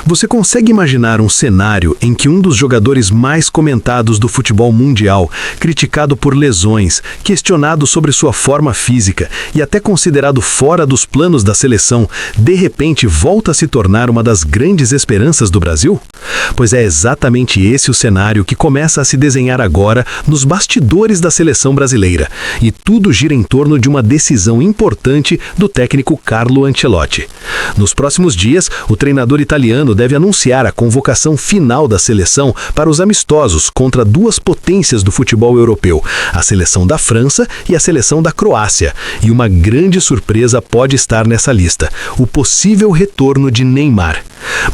Você consegue imaginar um cenário em que um dos jogadores mais comentados do futebol mundial, criticado por lesões, questionado sobre sua forma física e até considerado fora dos planos da seleção, de repente volta a se tornar uma das grandes esperanças do Brasil? Pois é exatamente esse o cenário que começa a se desenhar agora nos bastidores da seleção brasileira. E tudo gira em torno de uma decisão importante do técnico Carlo Ancelotti. Nos próximos dias, o treinador italiano deve anunciar a convocação final da seleção para os amistosos contra duas potências do futebol europeu, a seleção da França e a seleção da Croácia. E uma grande surpresa pode estar nessa lista: o possível retorno de Neymar.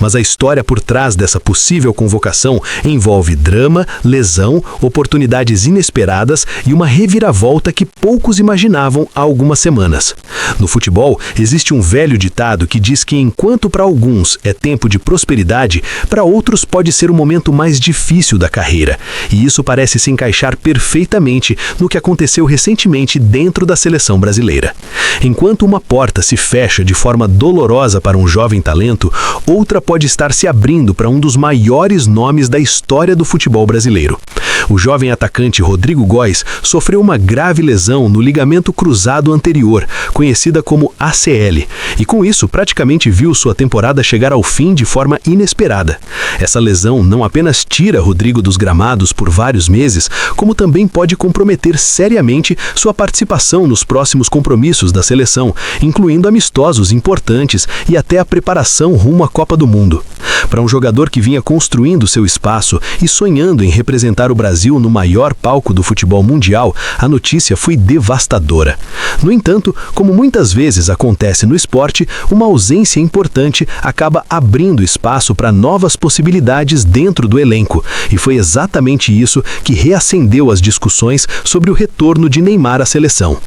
Mas a história por trás dessa possível convocação envolve drama, lesão, oportunidades inesperadas e uma reviravolta que poucos imaginavam há algumas semanas. No futebol, existe um velho ditado que diz que enquanto para alguns é tempo de prosperidade, para outros pode ser o momento mais difícil da carreira. E isso parece se encaixar perfeitamente no que aconteceu recentemente dentro da seleção brasileira. Enquanto uma porta se fecha de forma dolorosa para um jovem talento, outra pode estar se abrindo para um dos maiores nomes da história do futebol brasileiro. O jovem atacante Rodrigo Góes sofreu uma grave lesão no ligamento cruzado anterior, conhecida como ACL, e com isso praticamente viu sua temporada chegar ao fim de forma inesperada. Essa lesão não apenas tira Rodrigo dos gramados por vários meses, como também pode comprometer seriamente sua participação nos próximos compromissos da seleção, incluindo amistosos importantes e até a preparação rumo à Copa do Mundo. Para um jogador que vinha construindo seu espaço e sonhando em representar o Brasil no maior palco do futebol mundial, a notícia foi devastadora. No entanto, como muitas vezes acontece no esporte, uma ausência importante acaba abrindo espaço para novas possibilidades dentro do elenco, e foi exatamente isso que reacendeu as discussões sobre o retorno de Neymar à seleção.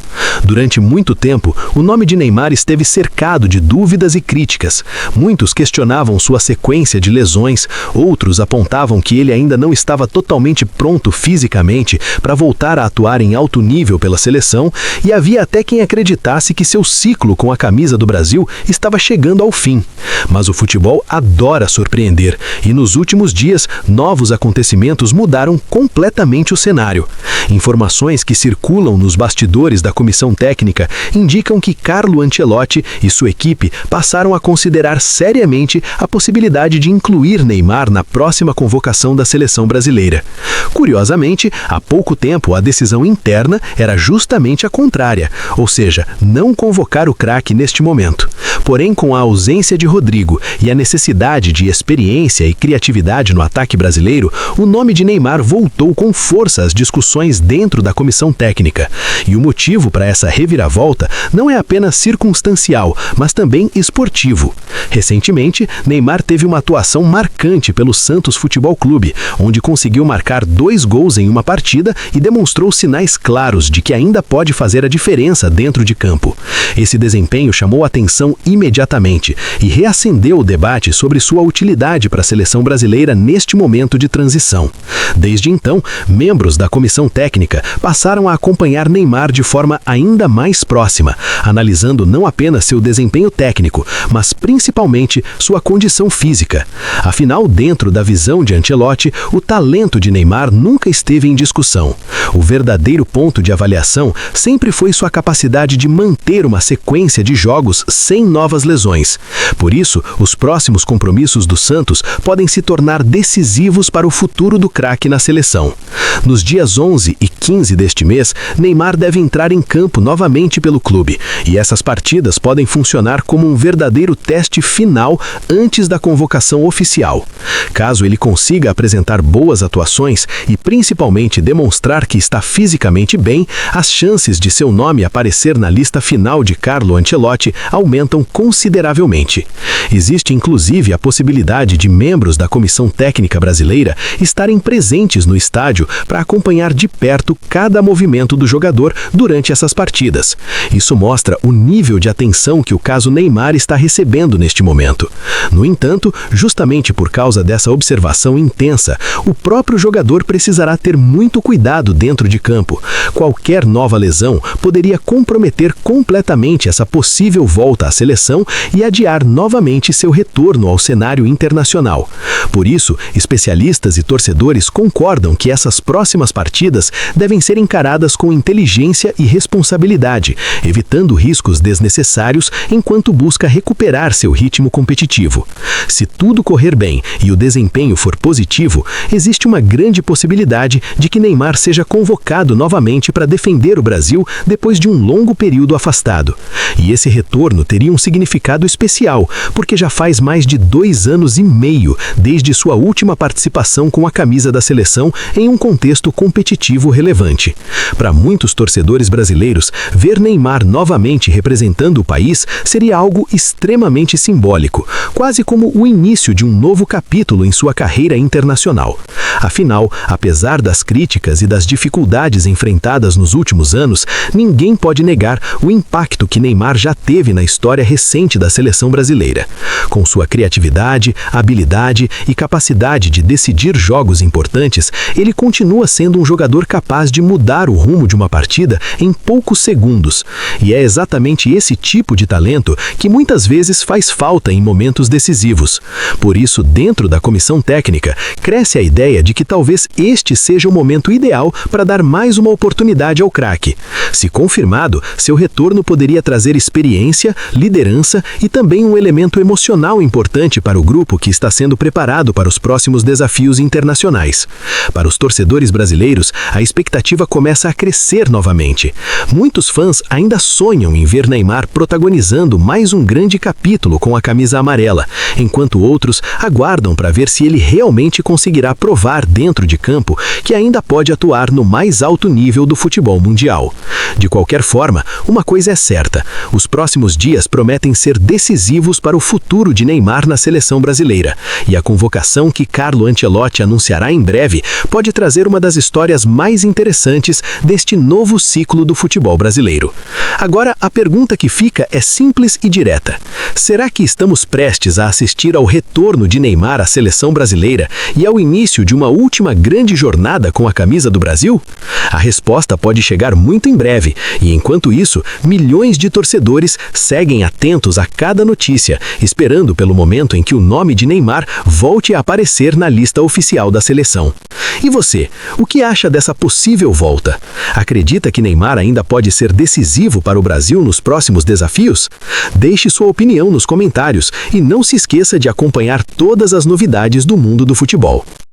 Durante muito tempo, o nome de Neymar esteve cercado de dúvidas e críticas. Muitos questionavam sua sequência de lesões, outros apontavam que ele ainda não estava totalmente pronto fisicamente para voltar a atuar em alto nível pela seleção, e havia até quem acreditasse que seu ciclo com a camisa do Brasil estava chegando ao fim. Mas o futebol adora surpreender, e nos últimos dias, novos acontecimentos mudaram completamente o cenário. Informações que circulam nos bastidores da comissão técnica indicam que Carlo Ancelotti e sua equipe passaram a considerar seriamente a possibilidade de incluir Neymar na próxima convocação da seleção brasileira. Curiosamente, há pouco tempo a decisão interna era justamente a contrária, ou seja, não convocar o craque neste momento. Porém, com a ausência de Rodrigo e a necessidade de experiência e criatividade no ataque brasileiro, o nome de Neymar voltou com força às discussões dentro da comissão técnica. E o motivo para essa reviravolta não é apenas circunstancial, mas também esportivo. Recentemente, Neymar teve uma atuação marcante pelo Santos Futebol Clube, onde conseguiu marcar 2 gols em uma partida e demonstrou sinais claros de que ainda pode fazer a diferença dentro de campo. Esse desempenho chamou a atenção imediatamente e reacendeu o debate sobre sua utilidade para a seleção brasileira neste momento de transição. Desde então, membros da comissão técnica passaram a acompanhar Neymar de forma ainda mais próxima, analisando não apenas seu desempenho técnico, mas principalmente sua condição física. Afinal, dentro da visão de Ancelotti, o talento de Neymar nunca esteve em discussão. O verdadeiro ponto de avaliação sempre foi sua capacidade de manter uma sequência de jogos sem novas lesões. Por isso, os próximos compromissos do Santos podem se tornar decisivos para o futuro do craque na seleção. Nos dias 11 e 15 deste mês, Neymar deve entrar em campo novamente pelo clube, e essas partidas podem funcionar como um verdadeiro teste final antes da convocação oficial. Caso ele consiga apresentar boas atuações e principalmente demonstrar que está fisicamente bem, as chances de seu nome aparecer na lista final de Carlo Ancelotti aumentam consideravelmente. Existe inclusive a possibilidade de membros da comissão técnica brasileira estarem presentes no estádio para acompanhar de perto cada movimento do jogador durante essas partidas. Isso mostra o nível de atenção que o caso Neymar está recebendo neste momento. No entanto, justamente por causa dessa observação intensa, o próprio jogador precisará ter muito cuidado dentro de campo. Qualquer nova lesão poderia comprometer completamente essa possível volta à seleção e adiar novamente seu retorno ao cenário internacional. Por isso, especialistas e torcedores concordam que essas próximas partidas devem ser encaradas com inteligência e responsabilidade, evitando riscos desnecessários enquanto busca recuperar seu ritmo competitivo. Se tudo correr bem e o desempenho for positivo, existe uma grande possibilidade de que Neymar seja convocado novamente para defender o Brasil depois de um longo período afastado. E esse retorno teria um significado especial, porque já faz mais de 2 anos e meio desde sua última participação com a camisa da seleção em um contexto competitivo relevante. Para muitos torcedores brasileiros, ver Neymar novamente representando o país seria algo extremamente simbólico, quase como o início de um novo capítulo em sua carreira internacional. Afinal, apesar das críticas e das dificuldades enfrentadas nos últimos anos, ninguém pode negar o impacto que Neymar já teve na história recente da seleção brasileira. Com sua criatividade, habilidade e capacidade de decidir jogos importantes, ele continua sendo um jogador capaz de mudar o rumo de uma partida em poucos segundos. E é exatamente esse tipo de talento que muitas vezes faz falta em momentos decisivos. Por isso, dentro da comissão técnica, cresce a ideia de que talvez este seja o momento ideal para dar mais uma oportunidade ao craque. Se confirmado, seu retorno poderia trazer experiência, liderança e também um elemento emocional importante para o grupo que está sendo preparado para os próximos desafios internacionais. Para os torcedores brasileiros, a expectativa começa a crescer novamente. Muitos fãs ainda sonham em ver Neymar protagonizando mais um grande capítulo com a camisa amarela, enquanto outros aguardam para ver se ele realmente conseguirá provar dentro de campo que ainda pode atuar no mais alto nível do futebol mundial. De qualquer forma, uma coisa é certa: os próximos dias prometem ser decisivos para o futuro de Neymar na seleção brasileira, e a convocação que Carlo Ancelotti anunciará em breve pode trazer uma das histórias mais interessantes deste novo ciclo do futebol brasileiro. Agora, a pergunta que fica é simples e direta: será que estamos prestes a assistir ao retorno de Neymar à seleção brasileira e ao início de uma última grande jornada com a camisa do Brasil? A resposta pode chegar muito em breve, e enquanto isso, milhões de torcedores seguem atentos a cada notícia, esperando pelo momento em que o nome de Neymar volte a aparecer na lista oficial da seleção. E você, o que acha dessa possível volta? Acredita que Neymar ainda pode ser decisivo para o Brasil nos próximos desafios? Deixe sua opinião nos comentários e não se esqueça de acompanhar todas as novidades do mundo do futebol.